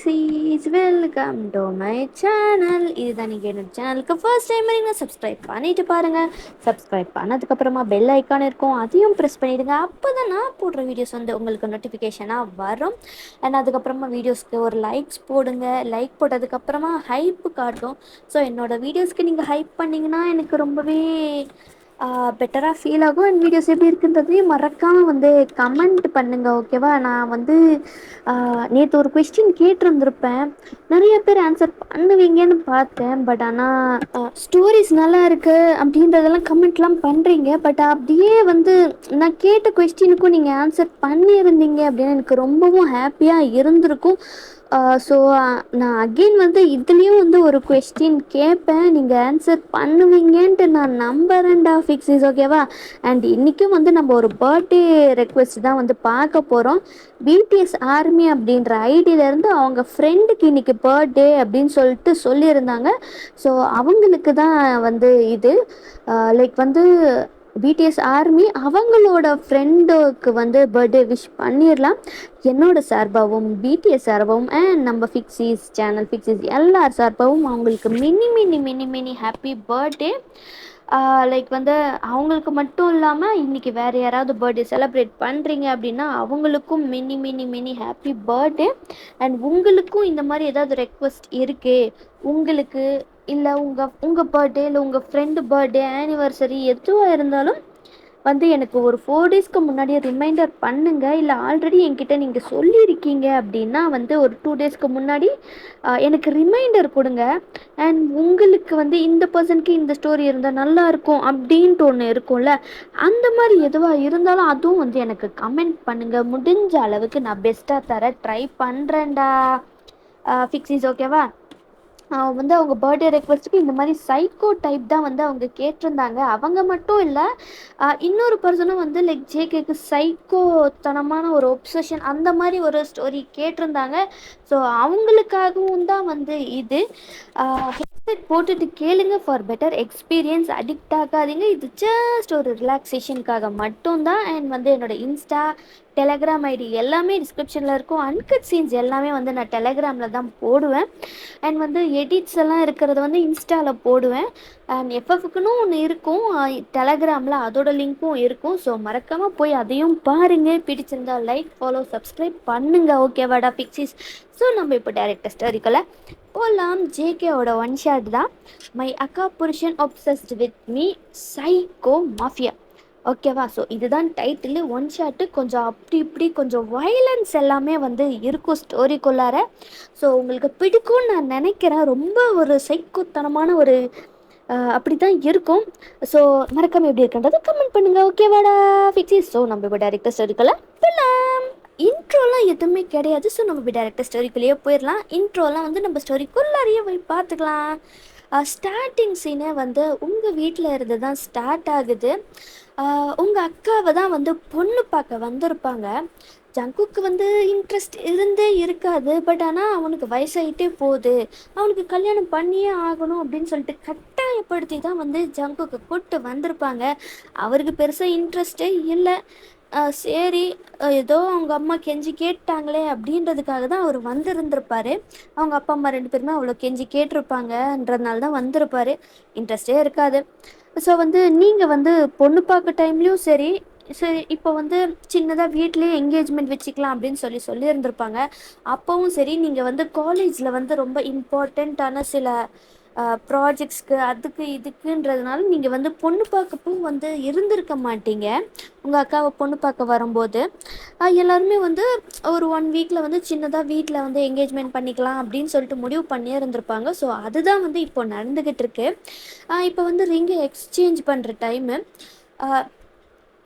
பிக்ஸீஸ் welcome to my channel. இதுதான் நீங்கள் என்னோட சேனலுக்கு ஃபர்ஸ்ட் டைம் வரீங்க, சப்ஸ்கிரைப் பண்ணிட்டு பாருங்கள். சப்ஸ்கிரைப் பண்ணதுக்கப்புறமா பெல் ஐக்கான் இருக்கும், அதையும் ப்ரெஸ் பண்ணிவிடுங்க. அப்போ தான் நான் போடுற வீடியோஸ் வந்து உங்களுக்கு நோட்டிஃபிகேஷனாக வரும். அண்ட் அதுக்கப்புறமா வீடியோஸ்க்கு ஒரு லைக்ஸ் போடுங்க. லைக் போட்டதுக்கப்புறமா ஹைப்பு காட்டும். ஸோ என்னோடய வீடியோஸ்க்கு நீங்கள் ஹைப் பண்ணிங்கன்னா எனக்கு ரொம்பவே பெட்டராக ஃபீல் ஆகும். அண்ட் வீடியோஸ் எப்படி இருக்குன்றதையும் மறக்காமல் வந்து கமெண்ட் பண்ணுங்கள், ஓகேவா? நான் வந்து நேற்று ஒரு கொஸ்டின் கேட்டிருந்துருப்பேன், நிறைய பேர் ஆன்சர் பண்ணுவீங்கன்னு பார்த்தேன். பட் ஆனால் ஸ்டோரிஸ் நல்லா இருக்குது அப்படின்றதெல்லாம் கமெண்ட்லாம் பண்ணுறீங்க. பட் அப்படியே வந்து நான் கேட்ட கொஸ்டினுக்கும் நீங்கள் ஆன்சர் பண்ணியிருந்தீங்க அப்படின்னு எனக்கு ரொம்பவும் ஹாப்பியாக இருந்திருக்கும். ஸோ நான் அகெயின் வந்து இதுலேயும் வந்து ஒரு கொஸ்டின் கேட்பேன், நீங்கள் ஆன்சர் பண்ணுவீங்கன்ட்டு நான் நம்புறேன்டா ஃபிக்ஸிஸ், ஓகேவா? அண்ட் இன்றைக்கும் வந்து நம்ம ஒரு பர்த்டே ரெக்வெஸ்ட் தான் வந்து பார்க்க போகிறோம். பிடிஎஸ் ஆர்மி அப்படின்ற ஐடியிலேருந்து அவங்க ஃப்ரெண்டுக்கு இன்றைக்கி பர்த்டே அப்படின்னு சொல்லிட்டு சொல்லியிருந்தாங்க. ஸோ அவங்களுக்கு தான் வந்து இது லைக் வந்து பிடிஎஸ் ஆர்மி அவங்களோட ஃப்ரெண்டுக்கு வந்து பர்த்டே விஷ் பண்ணிடலாம். என்னோட சார்பாகவும் பிடிஎஸ் சார்பாகவும் அண்ட் நம்ம ஃபிக்ஸிஸ் சேனல் ஃபிக்ஸிஸ் எல்லார் சார்பாகவும் அவங்களுக்கு mini mini mini mini happy birthday. Like வந்து அவங்களுக்கு மட்டும் இல்லாமல் இன்றைக்கி வேறு யாராவது பர்த்டே செலிப்ரேட் பண்ணுறீங்க அப்படின்னா அவங்களுக்கும் mini mini mini happy birthday. And உங்களுக்கும் இந்த மாதிரி ஏதாவது ரெக்வெஸ்ட் இருக்கே உங்களுக்கு, இல்லை உங்கள் பர்த்டே, இல்லை உங்கள் ஃப்ரெண்டு பர்த்டே, ஆனிவர்சரி எதுவாக இருந்தாலும் வந்து எனக்கு ஒரு 4 டேஸ்க்கு முன்னாடியே ரிமைண்டர் பண்ணுங்கள். இல்லை ஆல்ரெடி என்கிட்ட நீங்கள் சொல்லியிருக்கீங்க அப்படின்னா வந்து ஒரு 2 டேஸ்க்கு முன்னாடி எனக்கு ரிமைண்டர் கொடுங்க. அண்ட் உங்களுக்கு வந்து இந்த பர்சனுக்கு இந்த ஸ்டோரி இருந்தால் நல்லாயிருக்கும் அப்படின்ட்டு ஒன்று இருக்கும்ல, அந்த மாதிரி எதுவாக இருந்தாலும் அதுவும் வந்து எனக்கு கமெண்ட் பண்ணுங்கள். முடிஞ்ச அளவுக்கு நான் பெஸ்ட்டாக தர ட்ரை பண்ணுறேன்டா ஃபிக்ஸிஸ், ஓகேவா? வந்து அவங்க பர்த்டே ரெக்வெஸ்ட்டுக்கு இந்த மாதிரி சைக்கோ டைப் தான் வந்து அவங்க கேட்டிருந்தாங்க. அவங்க மட்டும் இல்லை, இன்னொரு பர்சனும் வந்து லைக் ஜேகேக்கு சைக்கோத்தனமான ஒரு ஒப்சஷன் அந்த மாதிரி ஒரு ஸ்டோரி கேட்டிருந்தாங்க. ஸோ அவங்களுக்காகவும் தான் வந்து இது. ஹெட்செட் போட்டுட்டு கேளுங்க ஃபார் பெட்டர் எக்ஸ்பீரியன்ஸ். அடிக்ட் ஆகாதீங்க, இது ஜஸ்ட் ஒரு ரிலாக்ஸேஷனுக்காக மட்டும்தான். அண்ட் வந்து என்னோடய இன்ஸ்டா, டெலகிராம் ஐடி எல்லாமே டிஸ்கிரிப்ஷனில் இருக்கும். அன்கட் சீன்ஸ் எல்லாமே வந்து நான் டெலகிராமில் தான் போடுவேன். அண்ட் வந்து எடிட்ஸ் எல்லாம் இருக்கிறது வந்து இன்ஸ்டாவில் போடுவேன். அண்ட் எஃப்எஃப்க்குன்னு ஒன்று இருக்கும் டெலகிராமில், அதோட லிங்க்கும் இருக்கும். ஸோ மறக்காமல் போய் அதையும் பாருங்கள். பிடிச்சிருந்தா லைக், ஃபாலோ, சப்ஸ்கிரைப் பண்ணுங்கள், ஓகேவாடா ஃபிக்ஸிஸ்? ஸோ நம்ம இப்போ டேரக்டர் ஸ்டோரிக்குள்ள போகலாம். ஜேகேவோட ஒன் ஷாட் தான், மை அக்கா புருஷன் ஒப்சஸ்ட் வித் மீ சைக்கோ மாஃபியா, ஓகேவா? ஸோ இதுதான் டைட்டில். ஒன் ஷாட்டு கொஞ்சம் அப்படி இப்படி கொஞ்சம் வயலன்ஸ் எல்லாமே வந்து இருக்கும் ஸ்டோரிக்குள்ளார. ஸோ உங்களுக்கு பிடிக்கும்னு நான் நினைக்கிறேன். ரொம்ப ஒரு சைக்கோத்தனமான ஒரு அப்படி தான் இருக்கும். ஸோ மறக்காமல் எப்படி இருக்குன்றதை கமெண்ட் பண்ணுங்கள், ஓகேவாடா ஃபிக்ஸிஸ்? ஸோ நம்ம இப்போ டேரக்டர் ஸ்டோரிக்குள்ளே போகலாம். இன்ட்ரோலாம் எதுவுமே கிடையாது. ஸோ நம்ம இப்போ டேரக்டர் ஸ்டோரிக்குள்ளேயே போயிடலாம். இன்ட்ரோலாம் வந்து நம்ம ஸ்டோரிக்குள்ளாரையே போய் பார்த்துக்கலாம். ஸ்டார்டிங் சீனே வந்து உங்கள் வீட்டில் இருந்து தான் ஸ்டார்ட் ஆகுது. உங்கள் அக்காவை தான் வந்து பொண்ணு பார்க்க வந்திருப்பாங்க. ஜங்குக்கு வந்து இன்ட்ரெஸ்ட் இருந்தே இருக்காது. பட் ஆனால் அவனுக்கு வயசாகிட்டே போகுது, அவனுக்கு கல்யாணம் பண்ணியே ஆகணும் அப்படின்னு சொல்லிட்டு கட்டாயப்படுத்தி தான் வந்து ஜங்குக்கு கூப்பிட்டு வந்திருப்பாங்க. அவருக்கு பெருசாக இன்ட்ரெஸ்டே இல்லை. சரி, ஏதோ அவங்க அம்மா கெஞ்சி கேட்டாங்களே அப்படின்றதுக்காக தான் அவர் வந்திருந்திருப்பார். அவங்க அப்பா அம்மா 2 பேருமே அவ்வளோ கெஞ்சி கேட்டிருப்பாங்கன்றதுனால தான் வந்திருப்பார். இன்ட்ரெஸ்டே இருக்காது. ஸோ வந்து நீங்கள் வந்து பொண்ணு பார்க்க டைம்லேயும் சரி சரி இப்போ வந்து சின்னதாக வீட்லேயே என்கேஜ்மெண்ட் வச்சுக்கலாம் அப்படின்னு சொல்லியிருந்திருப்பாங்க. அப்போவும் சரி, நீங்கள் வந்து காலேஜில் வந்து ரொம்ப இம்பார்ட்டண்ட்டான சில ப்ராஜெக்ட்ஸ்க்கு அதுக்கு இதுக்குன்றதுனால நீங்கள் வந்து பொண்ணு பார்க்கப்போ வந்து இருந்திருக்க மாட்டீங்க. உங்கள் அக்காவை பொண்ணு பார்க்க வரும்போது எல்லாருமே வந்து ஒரு 1 வீக்கில் வந்து சின்னதாக வீட்டில் வந்து என்கேஜ்மெண்ட் பண்ணிக்கலாம் அப்படின்னு சொல்லிட்டு முடிவு பண்ணியே இருந்திருப்பாங்க. ஸோ அதுதான் வந்து இப்போ நடந்துக்கிட்டு இருக்கு. இப்போ வந்து ரிங்கை எக்ஸ்சேஞ்ச் பண்ணுற டைமு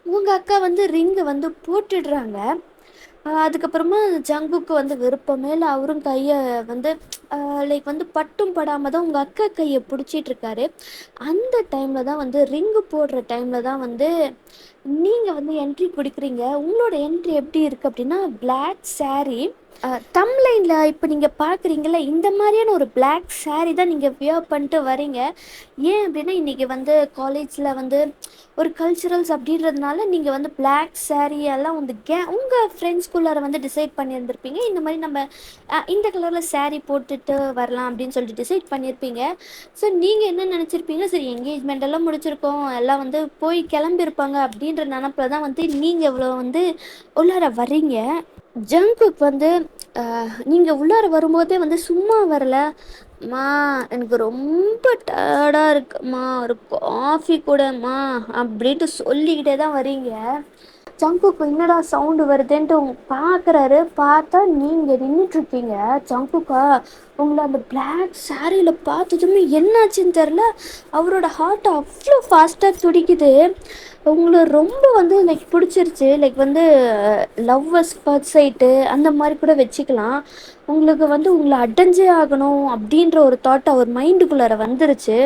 உங்கள் அக்கா வந்து ரிங்கை வந்து போட்டுடுறாங்க. அதுக்கப்புறமா ஜங்குக்கு வந்து விருப்பமே இல்லை. அவரும் கையை வந்து லைக் வந்து பட்டும் படாமல் தான் உங்கள் அக்கா கையை பிடிச்சிட்ருக்காரு. அந்த டைமில் தான் வந்து ரிங்கு போடுற டைமில் தான் வந்து நீங்கள் வந்து என்ட்ரி கொடுக்குறீங்க. உங்களோட என்ட்ரி எப்படி இருக்குது அப்படின்னா, பிளாக் சாரீ, தம்ப்லைன்ல இப்போ நீங்கள் பார்க்குறீங்கள இந்த மாதிரியான ஒரு பிளாக் saree தான் நீங்கள் வியர் பண்ணிட்டு வரீங்க. ஏன் அப்படின்னா இன்றைக்கி வந்து காலேஜில் வந்து ஒரு கல்ச்சுரல்ஸ் அப்படின்றதுனால நீங்கள் வந்து பிளாக் saree எல்லாம் வந்து உங்கள் ஃப்ரெண்ட்ஸ்குள்ளார வந்து டிசைட் பண்ணியிருந்திருப்பீங்க. இந்த மாதிரி நம்ம இந்த கலரில் saree போட்டுட்டு வரலாம் அப்படின்னு சொல்லிட்டு டிசைட் பண்ணியிருப்பீங்க. ஸோ நீங்கள் என்ன நினச்சிருப்பீங்க, சரி என்கேஜ்மெண்ட் எல்லாம் முடிச்சிருக்கோம், எல்லாம் வந்து போய் கிளம்பியிருப்பாங்க அப்படின்ற நினப்பில் தான் வந்து நீங்கள் இவ்வளோ வந்து உள்ளார வர்றீங்க. ஜங்குக் வந்து நீங்கள் உள்ளார வரும்போதே வந்து சும்மா வரல, "மா எனக்கு ரொம்ப டயர்டாக இருக்குமா, ஒரு காஃபி கூடம்மா" அப்படின்ட்டு சொல்லிக்கிட்டே தான் வரீங்க. ஜங்குக்கு என்னடா சவுண்டு வருதுன்ட்டு பார்க்குறாரு. பார்த்தா நீங்கள் நின்றுட்டுருக்கீங்க. ஜங்குக்கா உங்களை அந்த பிளாக் சாரியில் பார்த்ததுமே என்னாச்சுன்னு தெரில, அவரோட ஹார்ட் அவ்வளோ ஃபாஸ்ட்டாக துடிக்குது. உங்களை ரொம்ப வந்து லைக் பிடிச்சிருச்சு. லைக் வந்து லவ்வர்ஸ் ஃபர்ஸ்ட் சைட்டு அந்த மாதிரி கூட வச்சுக்கலாம். உங்களுக்கு வந்து உங்களை அடைஞ்சே ஆகணும் அப்படின்ற ஒரு தாட் அவர் மைண்டுக்குள்ளார வந்துருச்சு.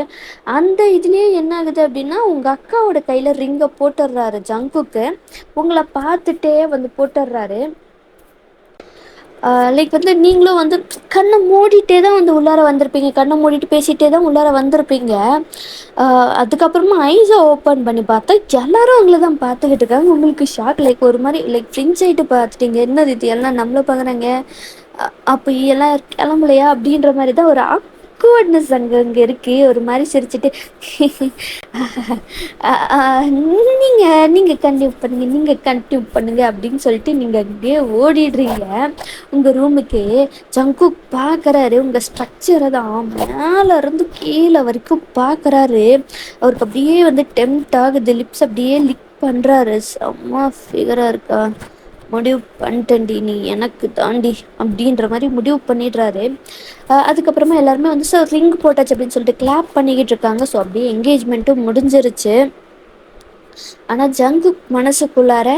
அந்த இதுலேயே என்ன ஆகுது அப்படின்னா, உங்கள் அக்காவோட கையில் ரிங்கை போட்டுடுறாரு ஜங்குக்கு. உங்களை பார்த்துட்டே வந்து போட்டுடுறாரு. லைக் வந்து நீங்களும் வந்து கண்ணை மூடிட்டே தான் வந்து உள்ளார வந்திருப்பீங்க, கண்ணை மூடிட்டு பேசிகிட்டே தான் உள்ளார வந்திருப்பீங்க. அதுக்கப்புறமா ஐஸை ஓப்பன் பண்ணி பார்த்தா எல்லாரும் உங்களை தான் பார்த்துக்கிட்டு இருக்காங்க. உங்களுக்கு ஷாக், லைக் ஒரு மாதிரி லைக் ஃப்ரிஞ்ச் ஆகிட்டு பார்த்துட்டீங்க. என்னது இது எல்லாம் நம்மளை பார்க்குறாங்க, அப்போ எல்லாம் கிளம்பலையா அப்படின்ற மாதிரி தான் ஒரு ஆக்வர்ட்னஸ் அங்கே இருக்குது. ஒரு மாதிரி சிரிச்சுட்டு நீங்கள் கண்டினியூ பண்ணுங்க அப்படின்னு சொல்லிட்டு நீங்கள் அப்படியே ஓடிடுறீங்க உங்கள் ரூமுக்கு. ஜங்குக் பார்க்குறாரு உங்கள் ஸ்ட்ரக்சரை தான் மேலேருந்து கீழே வரைக்கும் பார்க்குறாரு. அவருக்கு அப்படியே வந்து டெம்ட் ஆகுது, லிப்ஸ் அப்படியே லிக் பண்ணுறாரு. செம்ம ஃபிகராக இருக்கா, முடிவு பண்ணிட்டேன்டி நீ எனக்கு தாண்டி அப்படின்ற மாதிரி முடிவு பண்ணிடுறாரு. அதுக்கப்புறமா எல்லாருமே வந்து சார் ரிங் போட்டாச்சு அப்படின்னு சொல்லிட்டு கிளாப் பண்ணிக்கிட்டு இருக்காங்க. ஸோ அப்படியே என்கேஜ்மெண்ட்டும் முடிஞ்சிருச்சு. ஆனால் ஜங்குக் மனசுக்குள்ளார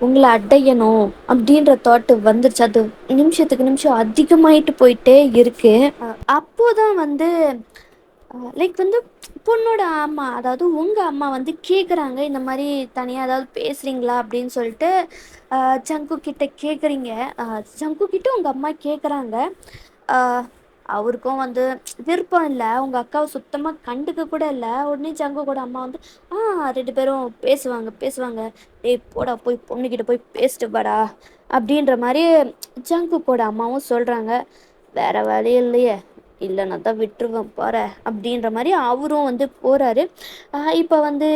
உங்களை அடையணும் அப்படின்ற தாட்டு வந்துருச்சு. அது நிமிஷத்துக்கு நிமிஷம் அதிகமாயிட்டு போயிட்டே இருக்கு. அப்போதான் வந்து லைக் வந்து பொண்ணோட அம்மா, அதாவது உங்கள் அம்மா வந்து கேட்குறாங்க, இந்த மாதிரி தனியாக ஏதாவது பேசுகிறீங்களா அப்படின்னு சொல்லிட்டு ஜங்கு கிட்ட கேட்குறீங்க. ஜங்கு கிட்ட உங்கள் அம்மா கேட்குறாங்க. அவருக்கும் வந்து விருப்பம் இல்லை, உங்கள் அக்காவை சுத்தமாக கண்டுக்க கூட இல்லை. உடனே ஜங்கு கூட அம்மா வந்து ரெண்டு பேரும் பேசுவாங்க, ஏய் போடா போய் பொண்ணுக்கிட்ட போய் பேசிட்டு வாடா அப்படின்ற மாதிரி ஜங்கு கூட அம்மாவும் சொல்கிறாங்க. வேற வழி இல்லையே, இல்லைன்னா தான் விட்டுருவேன் போகிற அப்படின்ற மாதிரி அவரும் வந்து போகிறாரு. இப்போ வந்து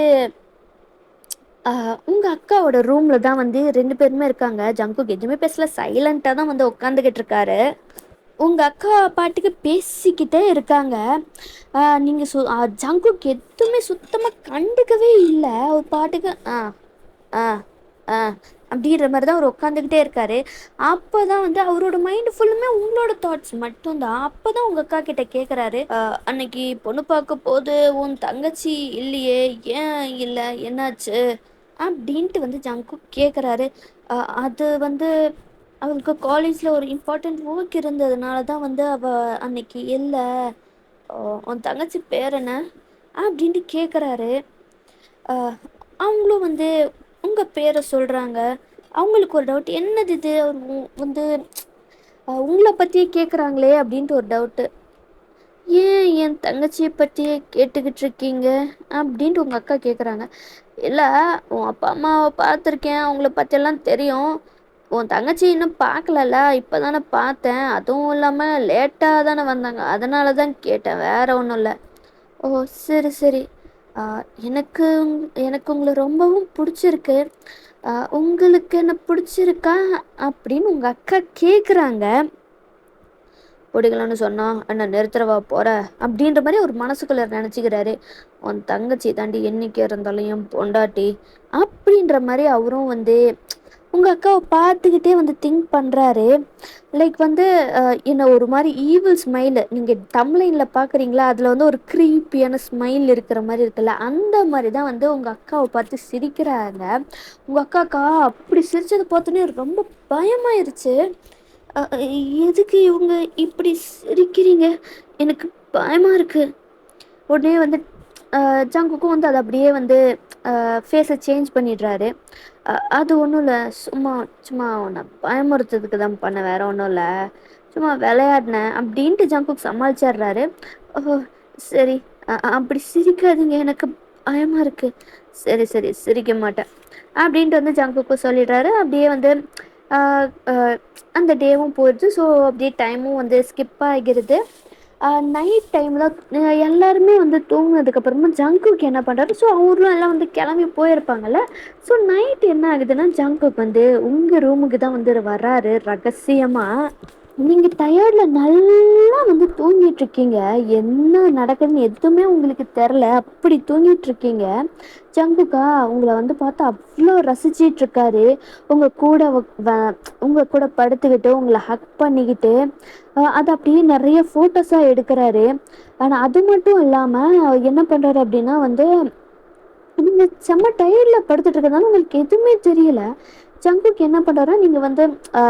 உங்கள் அக்காவோட ரூமில் தான் வந்து ரெண்டு பேருமே இருக்காங்க. ஜங்குக்கு எதுவுமே பேசல, சைலண்ட்டாக தான் வந்து உட்காந்துக்கிட்டு இருக்காரு. உங்கள் அக்கா பாட்டுக்கு பேசிக்கிட்டே இருக்காங்க. நீங்கள் ஜங்குக்கு எதுவுமே சுத்தமாக கண்டுக்கவே இல்லை. ஒரு பாட்டுக்கு ஆ ஆ அப்படின்ற மாதிரி தான் அவர் உட்காந்துக்கிட்டே இருக்காரு. அப்போ தான் வந்து அவரோட மைண்டு ஃபுல்லுமே உங்களோட தாட்ஸ் மட்டும்தான். அப்போ தான் உங்கள் அக்கா கிட்ட கேட்குறாரு, அன்னைக்கு பொண்ணு பார்க்க போது உன் தங்கச்சி இல்லையே, ஏன் இல்லை, என்னாச்சு அப்படின்ட்டு வந்து ஜங்கு கேட்குறாரு. அது வந்து அவளுக்கு காலேஜில் ஒரு இம்பார்ட்டண்ட் ஒர்க் இருந்ததுனால தான் வந்து அவள் அன்னைக்கு இல்லை. உன் தங்கச்சி பேர் என்ன அப்படின்ட்டு கேட்குறாரு. அவங்களும் வந்து உங்கள் பேரை சொல்கிறாங்க. அவங்களுக்கு ஒரு டவுட், என்னது இது அவர் வந்து உங்களை பற்றியே கேட்குறாங்களே அப்படின்ட்டு ஒரு டவுட்டு. ஏன் என் தங்கச்சியை பற்றியே கேட்டுக்கிட்டு இருக்கீங்க அப்படின்ட்டு உங்கள் அக்கா கேட்குறாங்க. இல்லை, உன் அப்பா அம்மாவை பார்த்துருக்கேன், அவங்கள பற்றியெல்லாம் தெரியும். உன் தங்கச்சி இன்னும் பார்க்கலல்ல, இப்போ தானே பார்த்தேன், அதுவும் இல்லாமல் லேட்டாக தானே வந்தாங்க, அதனால தான் கேட்டேன், வேற ஒன்றும் இல்லை. ஓ சரி சரி, எனக்கு எனக்கு உங்களை ரொம்பவும் பிடிச்சிருக்கு, உங்களுக்கு என்ன பிடிச்சிருக்கா அப்படின்னு உங்கள் அக்கா கேட்குறாங்க. பிடிக்கலன்னு சொன்னால் என்ன நிறுத்துறவா போகிற அப்படின்ற மாதிரி ஒரு மனசுக்குள்ளே நினச்சிக்கிறாரு. உன் தங்கச்சி தாண்டி என்றைக்கு இருந்தாலும் என் பொண்டாட்டி அப்படின்ற மாதிரி அவரும் வந்து உங்கள் அக்காவை பார்த்துக்கிட்டே வந்து திங்க் பண்ணுறாரு. லைக் வந்து என்ன ஒரு மாதிரி ஈவில் ஸ்மைலு, நீங்கள் தம்ப்லைனில் பார்க்குறீங்களா, அதில் வந்து ஒரு க்ரீப்பியான ஸ்மைல் இருக்கிற மாதிரி இருக்குல்ல, அந்த மாதிரி தான் வந்து உங்கள் அக்காவை பார்த்து சிரிக்கிறாங்க. உங்கள் அக்காக்கா அப்படி சிரித்ததை பார்த்தோன்னே ரொம்ப பயமாயிருச்சு. எதுக்கு இவங்க இப்படி சிரிக்கிறீங்க, எனக்கு பயமாக இருக்குது. உடனே வந்து ஜங்குக்கும் வந்து அது அப்படியே வந்து ஃபேஸை சேஞ்ச் பண்ணிடுறாரு. அது ஒன்றும் இல்லை, சும்மா சும்மா உன்னை பயமுறுத்துறதுக்கு தான் பண்ணேன், வேற ஒன்றும் இல்லை, சும்மா விளையாடினேன் அப்படின்ட்டு ஜங்குக் சமாளிச்சிடுறாரு. ஓ சரி, அப்படி சிரிக்காதீங்க, எனக்கு பயமாக இருக்குது. சரி சரி, சிரிக்க மாட்டேன் அப்படின்ட்டு வந்து ஜங்குக்கு சொல்லிடுறாரு. அப்படியே வந்து அந்த டேவும் போயிடுச்சு. ஸோ அப்படியே டைமும் வந்து ஸ்கிப் ஆகிடுது. நைட் டைமில் எல்லாருமே வந்து தூங்கினதுக்கப்புறமா ஜங்குக் என்ன பண்ணுறாரு, ஸோ அவரும் எல்லாம் வந்து கிளம்பி போயிருப்பாங்கல்ல. ஸோ நைட் என்ன ஆகுதுன்னா ஜங்குக் வந்து உங்கள் ரூமுக்கு தான் வந்து வர்றாரு ரகசியமாக. நீங்கள் டயர்டில் நல்லா வந்து தூங்கிட்டுருக்கீங்க, என்ன நடக்குதுன்னு எதுவுமே உங்களுக்கு தெரில, அப்படி தூங்கிட்டுருக்கீங்க. ஜங்குக்கா உங்களை வந்து பார்த்து அவ்வளோ ரசிச்சிட்ருக்காரு. உங்கள் கூட படுத்துக்கிட்டு உங்களை ஹக் பண்ணிக்கிட்டு அது அப்படியே நிறைய ஃபோட்டோஸாக எடுக்கிறாரு. ஆனால் அது மட்டும் இல்லாமல் என்ன பண்ணுறாரு அப்படின்னா வந்து நீங்கள் செம்ம டயர்டில் படுத்துட்டு இருக்கிறதுனால உங்களுக்கு எதுவுமே தெரியல. ஜங்குக் என்ன பண்ணுறாருன்னா, நீங்கள் வந்து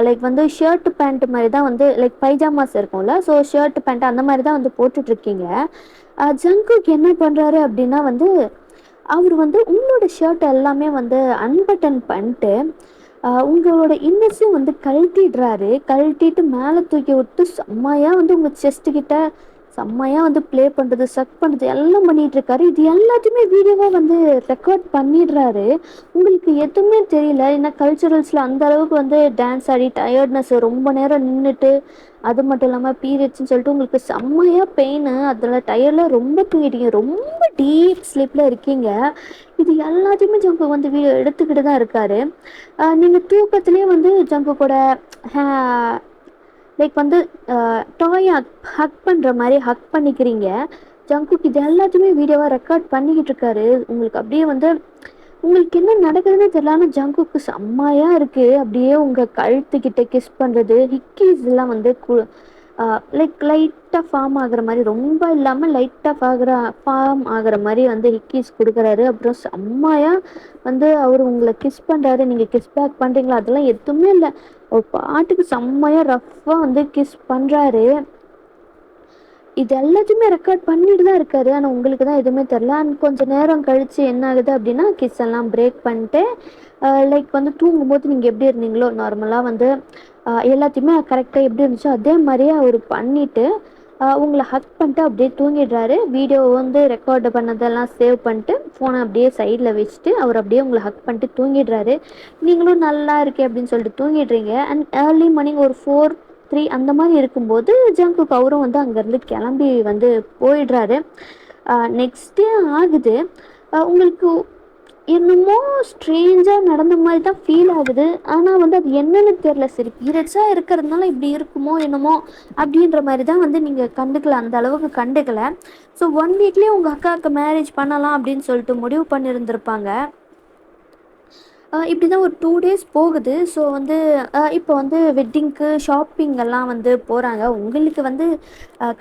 லைக் வந்து ஷர்ட் பேண்ட் மாதிரி தான் வந்து லைக் பைஜாமாஸ் இருக்கும்ல, ஸோ ஷர்ட் பேண்ட் அந்த மாதிரி தான் வந்து போட்டுட்ருக்கீங்க. ஜங்குக் என்ன பண்ணுறாரு அப்படின்னா வந்து அவர் வந்து உங்களோட ஷர்ட் எல்லாமே வந்து அன்பட்டன் பண்ணிட்டு உங்களோட இன்னஸையும் வந்து கழட்டிடுறாரு. கழட்டிட்டு மேலே தூக்கி விட்டு செம்மையாக வந்து உங்கள் செஸ்ட்டுக்கிட்ட செம்மையாக வந்து ப்ளே பண்ணுறது, சக் பண்ணுறது எல்லாம் பண்ணிகிட்ருக்காரு. இது எல்லாத்தையுமே வீடியோவாக வந்து ரெக்கார்ட் பண்ணிடுறாரு. உங்களுக்கு எதுவுமே தெரியல. ஏன்னா கல்ச்சுரல்ஸில் அந்த அளவுக்கு வந்து டான்ஸ் ஆடி டயர்ட்னஸ் ரொம்ப நேரம் நின்றுட்டு, அது மட்டும் இல்லாமல் பீரியட்ஸ்ன்னு சொல்லிட்டு உங்களுக்கு செம்மையாக பெயின், அதில் டயர்டில் ரொம்ப தூங்கிட்டீங்க, ரொம்ப டீப் ஸ்லீப்பில் இருக்கீங்க. இது எல்லாத்தையுமே ஜங்கு வந்து வீடியோ எடுத்துக்கிட்டு தான் இருக்காரு. நீங்கள் தூக்கத்துலேயே வந்து ஜங்கு கூட லைக் வந்து டாயை ஹக் பண்ணுற மாதிரி ஹக் பண்ணிக்கிறீங்க. ஜங்குக் இது எல்லாத்தையுமே வீடியோவாக ரெக்கார்ட் பண்ணிக்கிட்டு இருக்காரு. உங்களுக்கு அப்படியே வந்து உங்களுக்கு என்ன நடக்குதுன்னு தெரியல, ஆனால் ஜங்குக்கு செம்மையாக இருக்குது. அப்படியே உங்கள் கழுத்துக்கிட்ட கிஸ் பண்ணுறது, ஹிக்கீஸ் எல்லாம் வந்து லைக் லைட்டாக ஃபார்ம் ஆகுற மாதிரி, ரொம்ப இல்லாமல் லைட்டாக ஃபார்ம் ஆகுற மாதிரி வந்து ஹிக்கீஸ் கொடுக்குறாரு. அப்புறம் செம்மையாக வந்து அவர் உங்களை கிஸ் பண்ணுறாரு. நீங்கள் கிஸ் பேக் பண்ணுறீங்களா, அதெல்லாம் எதுவுமே இல்லை, ஒரு பாட்டுக்கு செம்மையாக ரஃப்பாக வந்து கிஸ் பண்ணுறாரு. இது எல்லாத்தையுமே ரெக்கார்ட் பண்ணிட்டு தான் இருக்காரு. ஆனால் உங்களுக்கு தான் எதுவுமே தெரில. அண்ட் கொஞ்சம் நேரம் கழித்து என்ன ஆகுது அப்படின்னா கிஸ் எல்லாம் பிரேக் பண்ணிட்டு லைக் வந்து தூங்கும்போது நீங்கள் எப்படி இருந்தீங்களோ நார்மலாக வந்து எல்லாத்தையுமே கரெக்டாக எப்படி இருந்துச்சோ அதே மாதிரியே அவர் பண்ணிவிட்டு உங்களை ஹக் பண்ணிட்டு அப்படியே தூங்கிடுறாரு. வீடியோ வந்து ரெக்கார்டு பண்ணதெல்லாம் சேவ் பண்ணிட்டு ஃபோனை அப்படியே சைடில் வச்சுட்டு அவர் அப்படியே உங்களை ஹக் பண்ணிட்டு தூங்கிடுறாரு. நீங்களும் நல்லா இருக்கே அப்படின்னு சொல்லிட்டு தூங்கிடுறீங்க. அண்ட் ஏர்லி மார்னிங் ஒரு 4-3 அந்த மாதிரி இருக்கும்போது ஜங்குக் அவரும் வந்து அங்கேருந்து கிளம்பி வந்து போயிடுறாரு. நெக்ஸ்ட் டே ஆகுது. உங்களுக்கு என்னமோ ஸ்ட்ரேஞ்சாக நடந்த மாதிரி தான் ஃபீல் ஆகுது. ஆனால் வந்து அது என்னன்னு தெரில. சரி பீரியட்ஸாக இருக்கிறதுனால இப்படி இருக்குமோ என்னமோ அப்படின்ற மாதிரி தான் வந்து நீங்கள் கண்டுக்கல, அந்த அளவுக்கு கண்டுக்கல. ஸோ 1 வீக்லேயே உங்கள் அக்காவுக்கு மேரேஜ் பண்ணலாம் அப்படின்னு சொல்லிட்டு முடிவு பண்ணியிருந்திருப்பாங்க. இப்படி தான் ஒரு 2 டேஸ் போகுது. ஸோ வந்து இப்போ வந்து வெட்டிங்க்கு ஷாப்பிங் எல்லாம் வந்து போகிறாங்க. உங்களுக்கு வந்து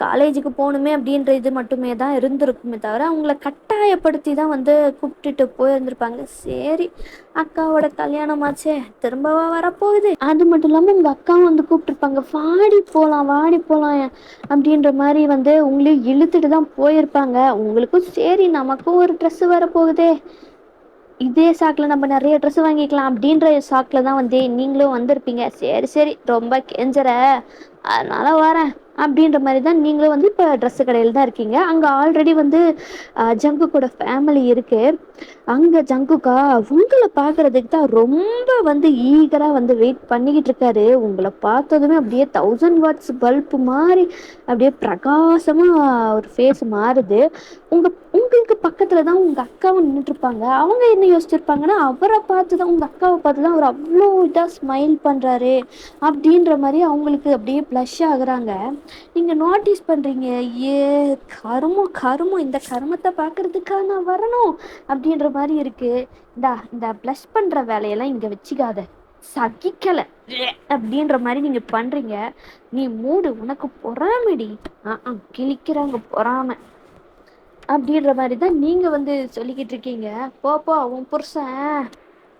காலேஜுக்கு போகணுமே அப்படின்ற இது மட்டுமே தான் இருந்திருக்குமே தவிர அவங்கள கட்டாயப்படுத்தி தான் வந்து கூப்பிட்டுட்டு போயிருந்திருப்பாங்க. சரி அக்காவோட கல்யாணமாச்சே திரும்பவா வரப்போகுது, அது மட்டும் இல்லாமல் உங்கள் அக்காவும் வந்து கூப்பிட்டுருப்பாங்க, வாடி போகலாம் வாடி போகலாம் அப்படின்ற மாதிரி வந்து உங்களையும் இழுத்துட்டு தான் போயிருப்பாங்க. உங்களுக்கும் சரி நமக்கும் ஒரு ட்ரெஸ்ஸு வரப்போகுதே, இதே சாக்கில் நம்ம நிறைய ட்ரெஸ் வாங்கிக்கலாம் அப்படின்ற சாக்கில் தான் வந்து நீங்களும் வந்திருப்பீங்க. சரி சரி ரொம்ப கெஞ்சற அதனால் வரேன் அப்படின்ற மாதிரி தான் நீங்களும் வந்து இப்போ ட்ரெஸ்ஸு கடையில் தான் இருக்கீங்க. அங்கே ஆல்ரெடி வந்து ஜங்குக்கோட ஃபேமிலி இருக்குது. அங்கே ஜங்குக்கா உங்களை பார்க்குறதுக்கு தான் ரொம்ப வந்து ஈகராக வந்து வெயிட் பண்ணிக்கிட்டு இருக்காரு. உங்களை பார்த்ததுமே அப்படியே 1000 வாட்ஸ் பல்பு மாதிரி அப்படியே பிரகாசமாக ஒரு ஃபேஸ் மாறுது. உங்களுக்கு பக்கத்தில் தான் உங்கள் அக்காவும் நின்றுட்டுருப்பாங்க. அவங்க என்ன யோசிச்சிருப்பாங்கன்னா அவரை பார்த்து தான், உங்கள் அக்காவை பார்த்து தான் அவர் அவ்வளோ இதாக ஸ்மைல் பண்ணுறாரு அப்படின்ற மாதிரி அவங்களுக்கு அப்படியே ப்ளஷ் ஆகுறாங்க. நீங்கள் நோட்டீஸ் பண்ணுறீங்க, ஏ கருமம் கருமம், இந்த கருமத்தை பார்க்குறதுக்கா நான் வரணும் அப்படின்ற மாதிரி இருக்குது. இந்த ப்ளஷ் பண்ணுற வேலையெல்லாம் இங்கே வச்சுக்காத, சகிக்கலை அப்படின்ற மாதிரி நீங்கள் பண்ணுறீங்க. நீ மூடு, உனக்கு பொறாமடி, கிழிக்கிறாங்க பொறாமை அப்படின்ற மாதிரி தான் நீங்கள் வந்து சொல்லிக்கிட்டு இருக்கீங்க. போப்போ உன் புருஷன்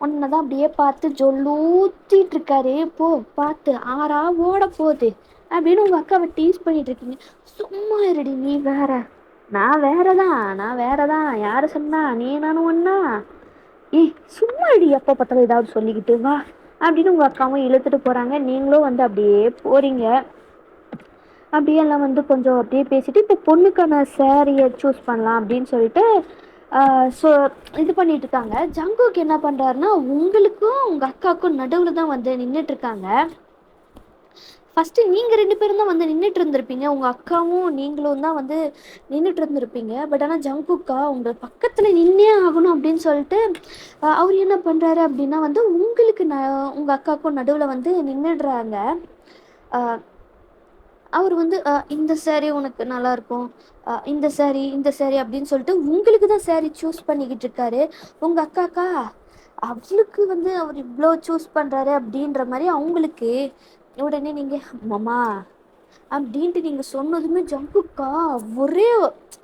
உன்னை தான் அப்படியே பார்த்து ஜொல்லூத்திட்டு இருக்காரு, போ பார்த்து ஆறா ஓட போகுது அப்படின்னு உங்கள் அக்காவை டீஸ் பண்ணிட்டு இருக்கீங்க. சும்மா இருடி, நீ வேற நான் வேறதான் யார் சொன்னா நீ நானும் ஒன்னா ஏய் சும்மா இடி, எப்போ பார்த்தாலும் ஏதாவது சொல்லிக்கிட்டு வா அப்படின்னு உங்க அக்காவும் இழுத்துட்டு போறாங்க. நீங்களும் வந்து அப்படியே போறீங்க. அப்படியே எல்லாம் வந்து கொஞ்சம் அப்படியே பேசிட்டு இப்போ பொண்ணுக்கான சேரீயை சூஸ் பண்ணலாம் அப்படின்னு சொல்லிட்டு ஸோ இது பண்ணிட்டு இருக்காங்க. ஜங்குக்கு என்ன பண்றாருன்னா உங்களுக்கும் உங்க அக்காவுக்கும் நடுவில் தான் வந்து நின்றுட்டு இருக்காங்க. ஃபஸ்ட்டு நீங்கள் 2 பேரும் தான் வந்து நின்றுட்டு இருந்திருப்பீங்க, உங்கள் அக்காவும் நீங்களும் தான் வந்து நின்றுட்டு இருந்திருப்பீங்க. பட் ஆனால் ஜங்குக்கா உங்கள் பக்கத்தில் நின்னே ஆகணும் அப்படின்னு சொல்லிட்டு அவர் என்ன பண்ணுறாரு அப்படின்னா வந்து உங்களுக்கு உங்கள் அக்காவுக்கும் நடுவில் வந்து நின்றுடுறாங்க. அவர் வந்து இந்த சேரீ உனக்கு நல்லாயிருக்கும், இந்த சேரீ அப்படின்னு சொல்லிட்டு உங்களுக்கு தான் சேரீ சூஸ் பண்ணிக்கிட்டு இருக்காரு. உங்கள் அக்காக்கா அவளுக்கு வந்து அவர் இவ்வளோ சூஸ் பண்ணுறாரு அப்படின்ற மாதிரி அவங்களுக்கு. உடனே நீங்கள் மாமா அப்படின்ட்டு நீங்கள் சொன்னதுமே ஜங்குக்கா ஒரே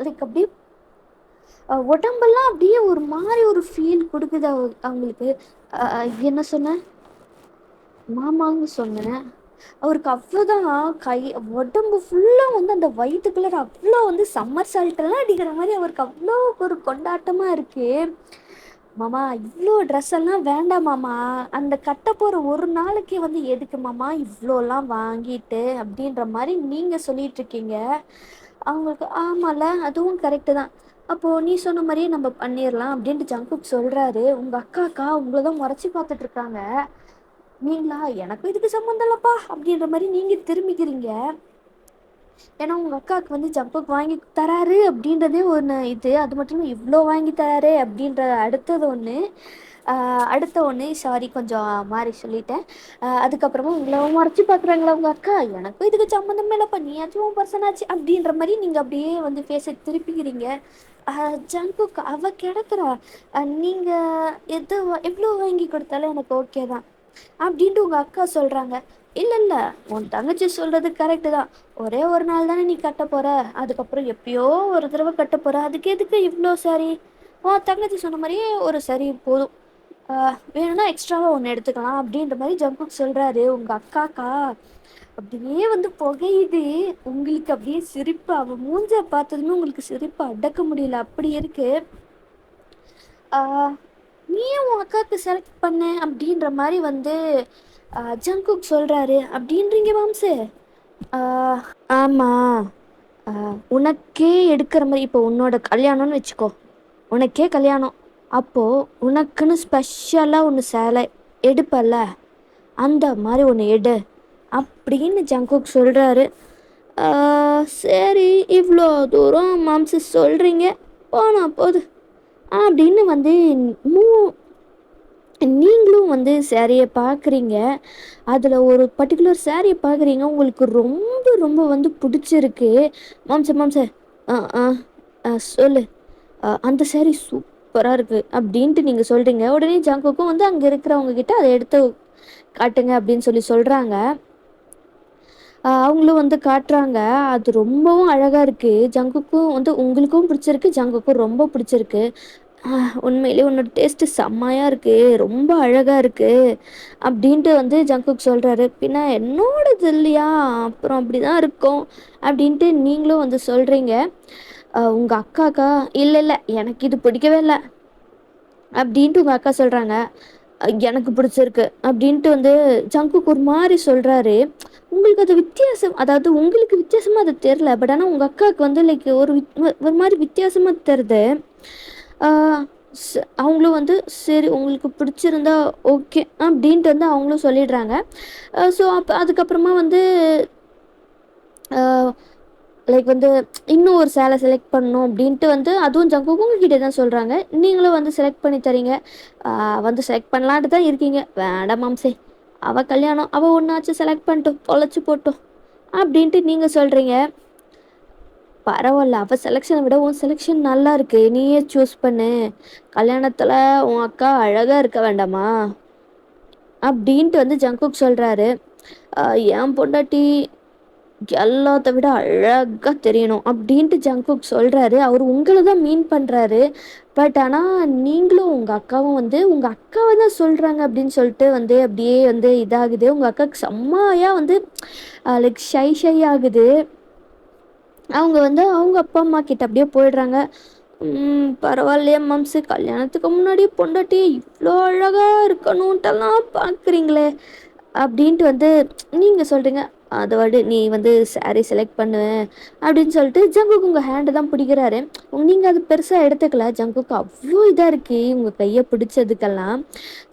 லைக் அப்படியே உடம்பெல்லாம் அப்படியே ஒரு மாதிரி ஒரு ஃபீல் கொடுக்குது அவங்களுக்கு. என்ன சொன்ன மாமான்னு சொன்னேன். அவருக்கு அவ்வளோதான், கை உடம்பு ஃபுல்லாக வந்து அந்த வயிற்று கலர் அவ்வளோ வந்து சம்மர் சால்ட்டெல்லாம் அடிக்கிற மாதிரி அவருக்கு அவ்வளோ ஒரு கொண்டாட்டமாக இருக்குது. மாமா இவ்வளோ ட்ரெஸ் எல்லாம் வேண்டாம் மாமா, அந்த கட்ட போகிற ஒரு நாளைக்கு வந்து எதுக்கு மாமா இவ்வளோலாம் வாங்கிட்டு அப்படின்ற மாதிரி நீங்கள் சொல்லிகிட்ருக்கீங்க. அவங்களுக்கு ஆமாம்ல அதுவும் கரெக்டு தான், அப்போது நீ சொன்ன மாதிரியே நம்ம பண்ணிடலாம் அப்படின்ட்டு ஜங்குக் சொல்கிறாரு. உங்கள் அக்காக்கா உங்களை தான் முறைச்சி பார்த்துட்ருக்காங்க. நீங்களா எனக்கும் இதுக்கு சம்மந்தம் இல்லைப்பா அப்படின்ற மாதிரி நீங்கள் திரும்பிக்கிறீங்க. ஏன்னா உங்கள் அக்காவுக்கு வந்து ஜங்குக் வாங்கி தராரு அப்படின்றதே ஒன்று இது. அது மட்டும் இல்லை இவ்வளோ வாங்கி தராரு அப்படின்ற அடுத்த ஒன்று சாரி கொஞ்சம் மாறி சொல்லிட்டேன். அதுக்கப்புறமா உங்களை மறைச்சி பார்க்குறாங்களா உங்கள் அக்கா, எனக்கும் இதுக்கு சம்மந்தமே இல்லைப்பா, நீயாச்சும் உன் பர்சனாச்சு அப்படின்ற மாதிரி நீங்கள் அப்படியே வந்து பேச திருப்பிக்கிறீங்க. ஜங்குக் அவள் கிடக்குறா, நீங்கள் எவ்வளோ வாங்கி கொடுத்தாலும் எனக்கு ஓகே தான் அப்படின்ட்டு உங்கள் அக்கா சொல்கிறாங்க. இல்லை இல்லை உன் தங்கச்சி சொல்கிறது கரெக்டு தான், ஒரே ஒரு நாள் தானே நீ கட்ட போகிற, அதுக்கப்புறம் எப்பயோ ஒரு தடவை கட்ட போகிற, அதுக்கு எதுக்கு இவ்வளோ சாரி, உன் தங்கச்சி சொன்ன மாதிரியே ஒரு சரி போதும், வேணும்னா எக்ஸ்ட்ராவாக ஒன்று எடுத்துக்கலாம் அப்படின்ற மாதிரி ஜங்குக் சொல்கிறாரு. உங்கள் அக்காக்கா அப்படியே வந்து புகையுது. உங்களுக்கு அப்படியே சிரிப்பு, அவள் மூஞ்ச பார்த்ததுமே உங்களுக்கு சிரிப்பு அடக்க முடியல, அப்படி இருக்கு. நீயும் உன் அக்காவுக்கு செலக்ட் பண்ண அப்படின்ற மாதிரி வந்து ஜங்குக் சொல்கிறாரு அப்படின்றீங்க மாம்சு. ஆமாம், உனக்கே எடுக்கிற மாதிரி இப்போ உன்னோட கல்யாணம்னு வச்சுக்கோ, உனக்கே கல்யாணம், அப்போது உனக்குன்னு ஸ்பெஷலாக ஒன்று சேலை எடுப்பல்ல, அந்த மாதிரி ஒன்று எடு அப்படின்னு ஜங்குக் சொல்கிறாரு. சரி இவ்வளோ தூரம் மாம்சு சொல்கிறீங்க, போனா போது அப்படின்னு வந்து நீங்களும் வந்து சேரீயை பார்க்குறீங்க. அதில் ஒரு பர்டிகுலர் சேரீயை பார்க்குறீங்க, உங்களுக்கு ரொம்ப ரொம்ப வந்து பிடிச்சிருக்கு. மாம்ச சொல்லு, அந்த சேரீ சூப்பராக இருக்குது அப்படின்ட்டு நீங்கள் சொல்கிறீங்க. உடனே ஜங்குக்கும் வந்து அங்கே இருக்கிறவங்க கிட்ட அதை எடுத்து காட்டுங்க அப்படின்னு சொல்கிறாங்க. அவங்களும் வந்து காட்டுறாங்க. அது ரொம்பவும் அழகாக இருக்குது. ஜங்குக்கும் வந்து உங்களுக்கும் பிடிச்சிருக்கு, ஜங்குக்கும் ரொம்ப பிடிச்சிருக்கு. உண்மையிலே உன்னோட டேஸ்ட்டு செம்மையாக இருக்குது, ரொம்ப அழகாக இருக்குது அப்படின்ட்டு வந்து ஜங்குக் சொல்கிறாரு. பின்ன என்னோடது இல்லையா, அப்புறம் அப்படி தான் இருக்கும் அப்படின்ட்டு நீங்களும் வந்து சொல்கிறீங்க. உங்கள் அக்காக்கா இல்லை இல்லை எனக்கு இது பிடிக்கவே இல்லை அப்படின்ட்டு உங்கள் அக்கா சொல்கிறாங்க. எனக்கு பிடிச்சிருக்கு அப்படின்ட்டு வந்து ஜங்குக் ஒரு மாதிரி சொல்கிறாரு. உங்களுக்கு அது வித்தியாசம், அதாவது உங்களுக்கு வித்தியாசமாக அது தெரில, பட் ஆனால் உங்கள் அக்காவுக்கு வந்து லைக் ஒரு மாதிரி வித்தியாசமாக தெரியுது. அவங்களும் வந்து சரி உங்களுக்கு பிடிச்சிருந்தா ஓகே அப்படின்ட்டு வந்து அவங்களும் சொல்லிடுறாங்க. ஸோ அப்போ அதுக்கப்புறமா வந்து லைக் வந்து இன்னும் ஒரு சேலை செலக்ட் பண்ணணும் அப்படின்ட்டு வந்து அதுவும் ஜங்குக்கும் உங்ககிட்ட தான் சொல்கிறாங்க. நீங்களும் வந்து செலக்ட் பண்ணி தரீங்க. வந்து செலக்ட் பண்ணலான்ட்டு தான் இருக்கீங்க. வேண்டாம் மாம்சே, அவள் கல்யாணம், அவள் ஒன்றாச்சும் செலக்ட் பண்ணிட்டோம், தொலைச்சி போட்டோம் அப்படின்ட்டு நீங்கள் சொல்கிறீங்க. பரவாயில்ல, அவள் செலெக்ஷனை விட உன் செலெக்ஷன் நல்லா இருக்கு, நீயே சூஸ் பண்ணு, கல்யாணத்தில் உன் அக்கா அழகாக இருக்க வேண்டாமா அப்படின்ட்டு வந்து ஜங்குக் சொல்கிறாரு. என் பொண்டாட்டி எல்லாத்த விட அழகாக தெரியணும் அப்படின்ட்டு ஜங்குக் சொல்கிறாரு. அவர் உங்களை தான் மீன் பண்ணுறாரு. பட் ஆனால் நீங்களும் உங்கள் அக்காவும் வந்து உங்கள் அக்காவை தான் சொல்கிறாங்க அப்படின்னு சொல்லிட்டு வந்து அப்படியே வந்து இதாகுது. உங்கள் அக்காவுக்கு செம்மையாக வந்து லைக் ஷை ஆகுது. அவங்க வந்து அவங்க அப்பா அம்மா கிட்ட அப்படியே போயிடுறாங்க. பரவாயில்லையே மாம்சு, கல்யாணத்துக்கு முன்னாடி பொண்டாட்டி இவ்வளோ அழகாக இருக்கணுன்ட்டெல்லாம் பார்க்குறீங்களே அப்படின்ட்டு வந்து நீங்கள் சொல்கிறீங்க. அதை விட நீ வந்து சாரீ செலக்ட் பண்ணுவேன் அப்படின்னு சொல்லிட்டு ஜங்குக்கு உங்கள் ஹேண்டு தான் பிடிக்கிறாரு. நீங்கள் அது பெருசாக எடுத்துக்கல. ஜங்குக்கு அவ்வளோ இதாக இருக்குது உங்கள் கையை பிடிச்சதுக்கெல்லாம்.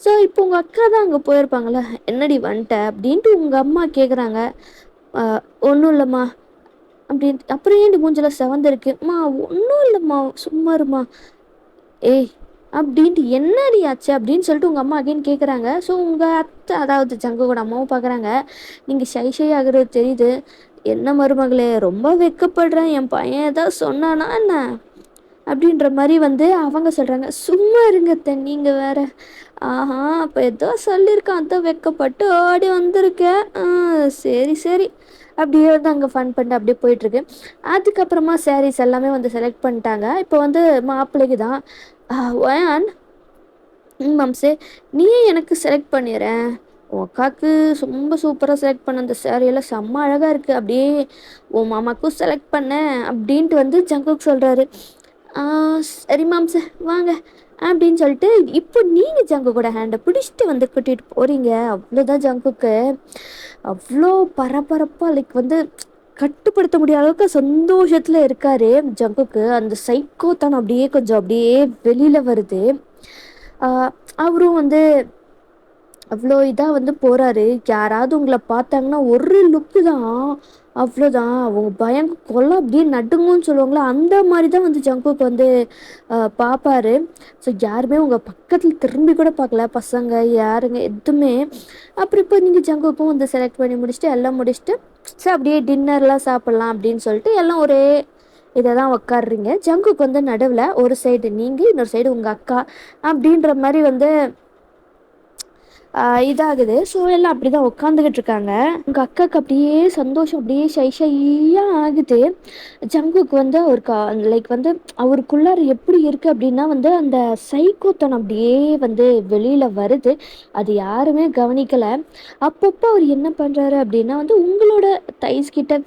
ஸோ இப்போ உங்கள் அக்கா தான் அங்கே போயிருப்பாங்களே, என்னடி வந்துட்ட அப்படின்ட்டு உங்கள் அம்மா கேட்குறாங்க. ஒன்றும் இல்லைம்மா அப்படின்ட்டு. அப்புறம் ஏன்டி மூஞ்சில செவந்திருக்கு? அம்மா ஒன்றும் இல்லைம்மா, சும்மா இருமா. ஏய் அப்படின்ட்டு என்னடி ஆச்சு அப்படின்னு சொல்லிட்டு உங்கள் அம்மா அகைன் கேட்குறாங்க. ஸோ உங்கள் அத்தை, அதாவது ஜங்குவோட அம்மாவும் பார்க்குறாங்க. நீங்கள் ஷை ஆகுறது தெரியுது. என்ன மருமகளே, ரொம்ப வெக்கப்படுறேன், என் பையன் ஏதாவது சொன்னானா என்ன அப்படின்ற மாதிரி வந்து அவங்க சொல்கிறாங்க. சும்மா இருங்க அத்தை, நீங்கள் வேற. ஆஹா, அப்போ ஏதோ சொல்லியிருக்கான், அதான் வெக்கப்பட்டு ஓடி வந்திருக்கேன். சரி சரி அப்படியே வந்து அங்கே ஃபன் பண்ணிட்டு அப்படியே போயிட்டுருக்கு. அதுக்கப்புறமா சாரீஸ் எல்லாமே வந்து செலக்ட் பண்ணிட்டாங்க. இப்போ வந்து மாப்பிள்ளைக்கு தான் ஒயான் மாம்சே, நீயே எனக்கு செலக்ட் பண்ணிடுறேன். உன் அக்காவுக்கு ரொம்ப சூப்பராக செலக்ட் பண்ண அந்த சாரியெல்லாம் செம்ம அழகாக இருக்குது, அப்படியே உன் மாமாவுக்கும் செலக்ட் பண்ணேன் அப்படின்ட்டு வந்து ஜங்குக்கு சொல்கிறாரு. சரி மாம்சே வாங்க அப்படின்னு சொல்லிட்டு இப்போ நீங்கள் ஜங்கு கூட ஹேண்டை பிடிச்சிட்டு வந்து கூட்டிகிட்டு போகிறீங்க. அவ்வளோதான் ஜங்குக்கு அவ்வளோ பரபரப்பாக லைக் வந்து கட்டுப்படுத்த முடியாத அளவுக்கு சந்தோஷத்தில் இருக்காரு ஜங்குக்கு. அந்த சைக்கோத்தனம் அப்படியே கொஞ்சம் அப்படியே வெளியில் வருது. அவரும் வந்து அவ்வளோ இதாக வந்து போகிறாரு. யாராவது உங்களை பார்த்தாங்கன்னா ஒரு லுக்கு தான், அவ்வளோதான் அவங்க பயம் கொள்ள அப்படியே நடுங்குன்னு சொல்லுவாங்களா, அந்த மாதிரி தான் வந்து ஜங்குக்கு வந்து பார்ப்பாரு. ஸோ யாருமே உங்கள் பக்கத்தில் திரும்பி கூட பார்க்கல, பசங்க யாருங்க எதுவுமே. அப்புறம் இப்போ நீங்கள் ஜங்குக்கும் வந்து செலக்ட் பண்ணி முடிச்சுட்டு எல்லாம் முடிச்சுட்டு ஸோ அப்படியே டின்னர்லாம் சாப்பிட்லாம் அப்படின்னு சொல்லிட்டு எல்லாம் ஒரே இதை தான் உட்காடுறீங்க. ஜங்குக்கு வந்து நடுவில் ஒரு சைடு நீங்கள், இன்னொரு சைடு உங்கள் அக்கா அப்படின்ற மாதிரி வந்து இதாகுது. ஸோ எல்லாம் அப்படி தான் உட்காந்துக்கிட்டு இருக்காங்க. உங்கள் அக்காவுக்கு அப்படியே சந்தோஷம் அப்படியே ஷையாக ஆகுது. ஜங்குக்கு வந்து ஒரு லைக் வந்து அவருக்குள்ளார எப்படி இருக்குது அப்படின்னா வந்து அந்த சைக்கோத்தனம் அப்படியே வந்து வெளியில் வருது. அது யாருமே கவனிக்கலை. அப்பப்போ அவர் என்ன பண்ணுறாரு அப்படின்னா வந்து உங்களோட தைஸ் கிட்ட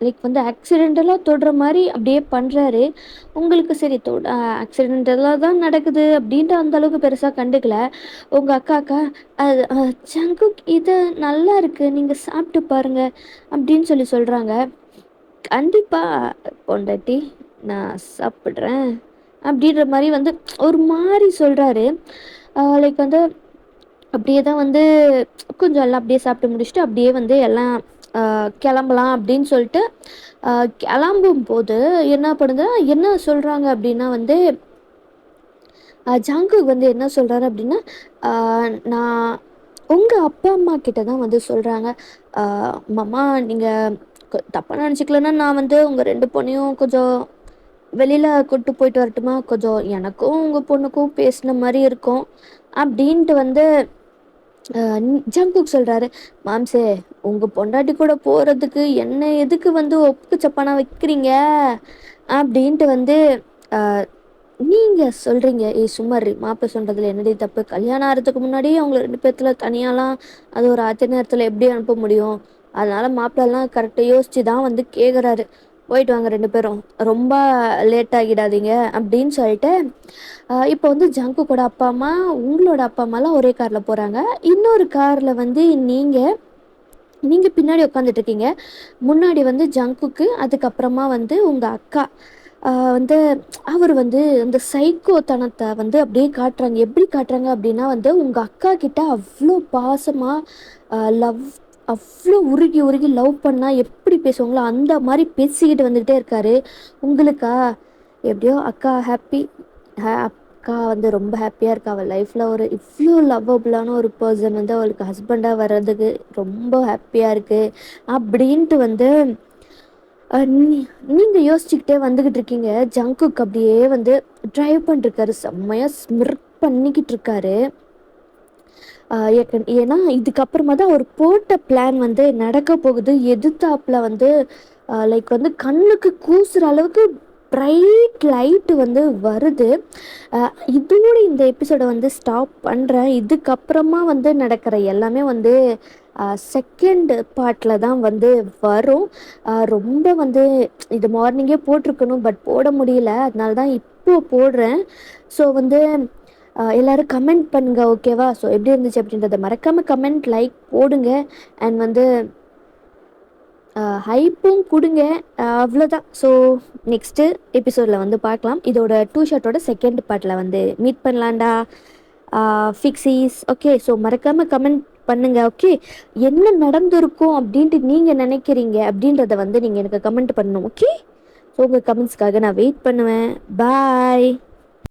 லைக் வந்து ஆக்சிடென்டலாக தொடுற மாதிரி அப்படியே பண்ணுறாரு. உங்களுக்கு சரி ஆக்சிடென்டலாக தான் நடக்குது அப்படின்ட்டு அந்தளவுக்கு பெருசாக கண்டுக்கல. உங்கள் அக்காக்கா அது ஜங்குக் இது நல்லா இருக்குது, நீங்கள் சாப்பிட்டு பாருங்கள் அப்படின்னு சொல்கிறாங்க. கண்டிப்பாக பொண்டாட்டி நான் சாப்பிட்றேன் அப்படின்ற மாதிரி வந்து ஒரு மாதிரி சொல்கிறாரு. லைக் வந்து அப்படியே தான் வந்து கொஞ்சம் எல்லாம் அப்படியே சாப்பிட்டு முடிச்சுட்டு அப்படியே வந்து எல்லாம் கிளம்பலாம் அப்படின்னு சொல்லிட்டு கிளம்பும் போது என்ன பண்ணுது, என்ன சொல்கிறாங்க அப்படின்னா வந்து ஜங்குக் வந்து என்ன சொல்கிறாரு அப்படின்னா நான் உங்கள் அப்பா அம்மா கிட்ட தான் வந்து சொல்கிறாங்க. மாமா நீங்கள் தப்பாக நினச்சிக்கலன்னா நான் வந்து உங்கள் 2 பொண்ணையும் கொஞ்சம் வெளியில் கூப்பிட்டு போயிட்டு வரட்டுமா, கொஞ்சம் எனக்கும் உங்கள் பொண்ணுக்கும் பேசின மாதிரி இருக்கும் அப்படின்ட்டு வந்து ஜங்குக் சொல்கிறாரு. மாம்சே, உங்கள் பொண்டாட்டி கூட போகிறதுக்கு என்ன எதுக்கு வந்து ஒப்புக்கு சப்பானா வைக்கிறீங்க அப்படின்ட்டு வந்து நீங்கள் சொல்கிறீங்க. சும்மாரி மாப்பிள்ளை சொல்கிறதுல என்னடி தப்பு, கல்யாணம் ஆகிறதுக்கு முன்னாடி அவங்க 2 பேர்த்தில் தனியாலாம் அது ஒரு ஆத்திர நேரத்தில் எப்படி அனுப்ப முடியும், அதனால் மாப்பிள்ளெல்லாம் கரெக்டாக யோசித்து தான் வந்து கேட்குறாரு. போயிட்டு வாங்க 2 பேரும், ரொம்ப லேட் ஆகிடாதீங்க அப்படின்னு சொல்லிட்டு இப்போ வந்து ஜங்கு கூட அப்பா அம்மா உங்களோட அப்பா அம்மாலாம் ஒரே காரில் போகிறாங்க. இன்னொரு காரில் வந்து நீங்கள் பின்னாடி உட்காந்துட்ருக்கீங்க. முன்னாடி வந்து ஜங்குக்கு, அதுக்கப்புறமா வந்து உங்கள் அக்கா வந்து அவர் வந்து அந்த சைக்கோத்தனத்தை வந்து அப்படியே காட்டுறாங்க. எப்படி காட்டுறாங்க அப்படின்னா வந்து உங்கள் அக்கா கிட்ட அவ்வளோ பாசமாக லவ், அவ்வளோ உருகி உருகி லவ் பண்ணால் எப்படி பேசுவாங்களோ அந்த மாதிரி பேசிக்கிட்டு வந்துக்கிட்டே இருக்காரு. உங்களுக்கா எப்படியோ அக்கா ஹாப்பி, அக்கா வந்து ரொம்ப ஹாப்பியாக இருக்கா. அவள் லைஃப்பில் ஒரு இவ்வளோ லவ்வபுளான ஒரு பர்சன் வந்து அவளுக்கு ஹஸ்பண்டாக வர்றதுக்கு ரொம்ப ஹாப்பியாக இருக்குது அப்படின்ட்டு வந்து நீங்கள் யோசிச்சுக்கிட்டே வந்துக்கிட்டு இருக்கீங்க. ஜங்குக்கு அப்படியே வந்து ட்ரைவ் பண்ணிருக்காரு, செம்மையாக ஸ்மிர்க் பண்ணிக்கிட்டு இருக்காரு. ஏன்னா இதுக்கப்புறமா தான் அவர் போட்ட பிளான் வந்து நடக்க போகுது. எதிர்த்தாப்பில் வந்து லைக் வந்து கண்ணுக்கு கூசுகிற அளவுக்கு ப்ரைட் லைட்டு வந்து வருது. இதோட இந்த எபிசோடை வந்து ஸ்டாப் பண்ணுறேன். இதுக்கப்புறமா வந்து நடக்கிற எல்லாமே வந்து செகண்ட் பார்ட்டில் தான் வந்து வரும். ரொம்ப வந்து இது மார்னிங்கே போட்டிருக்கணும், பட் போட முடியல. அதனால தான் இப்போ போடுறேன். ஸோ வந்து எல்லோரும் கமெண்ட் பண்ணுங்க, ஓகேவா? ஸோ எப்படி இருந்துச்சு அப்படின்றத மறக்காமல் கமெண்ட், லைக் போடுங்க. அண்ட் வந்து ஹைப்பும் கொடுங்க. அவ்வளோதான். ஸோ நெக்ஸ்ட்டு எபிசோடில் வந்து பார்க்கலாம். இதோட 2 ஷாட்டோட செகண்ட் பார்ட்டில் வந்து மீட் பண்ணலாண்டா ஃபிக்ஸீஸ். ஓகே, ஸோ மறக்காமல் கமெண்ட் பண்ணுங்கள். ஓகே, என்ன நடந்திருக்கும் அப்படின்ட்டு நீங்கள் நினைக்கிறீங்க அப்படின்றத வந்து நீங்கள் எனக்கு கமெண்ட் பண்ணணும். ஓகே, ஸோ உங்கள் கமெண்ட்ஸ்க்காக நான் வெயிட் பண்ணுவேன். பாய்.